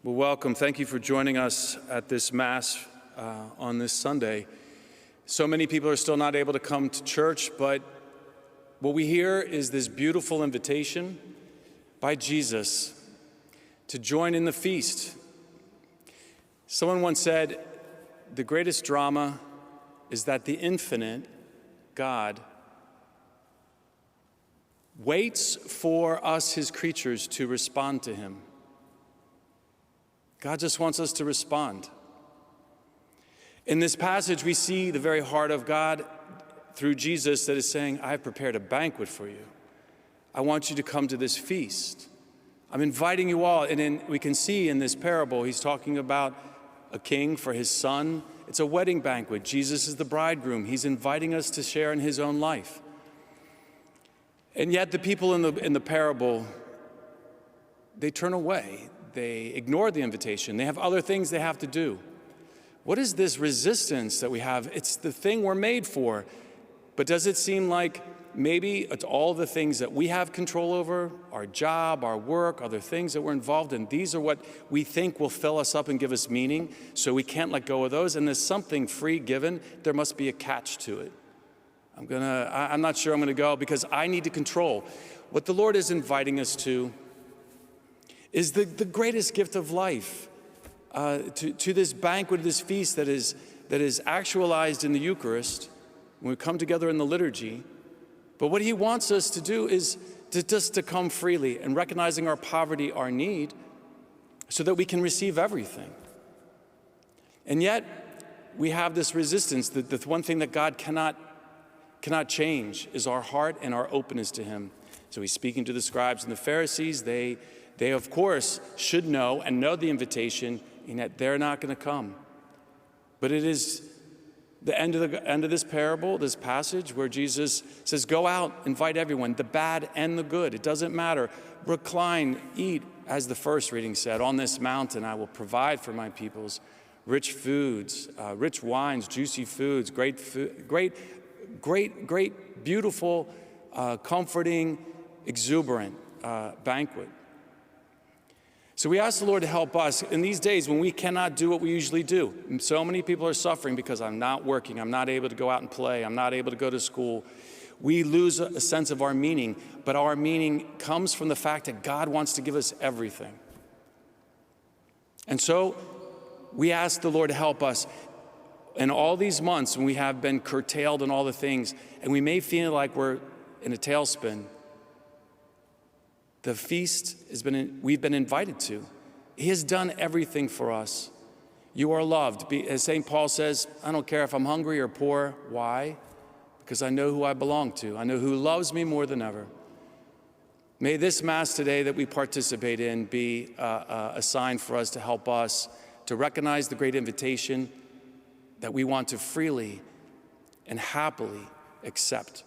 Well, welcome. Thank you for joining us at this Mass on this Sunday. So many people are still not able to come to church, but what we hear is this beautiful invitation by Jesus to join in the feast. Someone once said, the greatest drama is that the infinite God waits for us, his creatures, to respond to him. God just wants us to respond. In this passage, we see the very heart of God through Jesus that is saying, I have prepared a banquet for you. I want you to come to this feast. I'm inviting you all. And we can see in this parable, he's talking about a king for his son. It's a wedding banquet. Jesus is the bridegroom. He's inviting us to share in his own life. And yet the people in the parable, they turn away. They ignore the invitation. They have other things they have to do. What is this resistance that we have? It's the thing we're made for. But does it seem like maybe it's all the things that we have control over, our job, our work, other things that we're involved in? These are what we think will fill us up and give us meaning, so we can't let go of those. And there's something free given. There must be a catch to it. I'm not sure I'm going to go because I need to control. What the Lord is inviting us to is the greatest gift of life, to this banquet, this feast that is actualized in the Eucharist when we come together in the liturgy. But what he wants us to do is to come freely and recognizing our poverty, our need, so that we can receive everything. And yet, we have this resistance. The one thing that God cannot change is our heart and our openness to him. So he's speaking to the scribes and the Pharisees. They of course should know and know the invitation, and yet they're not going to come. But it is the end of this parable, this passage, where Jesus says, go out, invite everyone, the bad and the good. It doesn't matter. Recline, eat, as the first reading said, on this mountain I will provide for my peoples rich foods, rich wines, juicy foods, great, beautiful, comforting, exuberant banquet. So we ask the Lord to help us in these days when we cannot do what we usually do. And so many people are suffering because I'm not working, I'm not able to go out and play, I'm not able to go to school. We lose a sense of our meaning, but our meaning comes from the fact that God wants to give us everything. And so we ask the Lord to help us in all these months when we have been curtailed in all the things, and we may feel like we're in a tailspin. The feast we've been invited to. He has done everything for us. You are loved. As St. Paul says, I don't care if I'm hungry or poor. Why? Because I know who I belong to. I know who loves me more than ever. May this Mass today that we participate in be a sign for us to help us to recognize the great invitation that we want to freely and happily accept.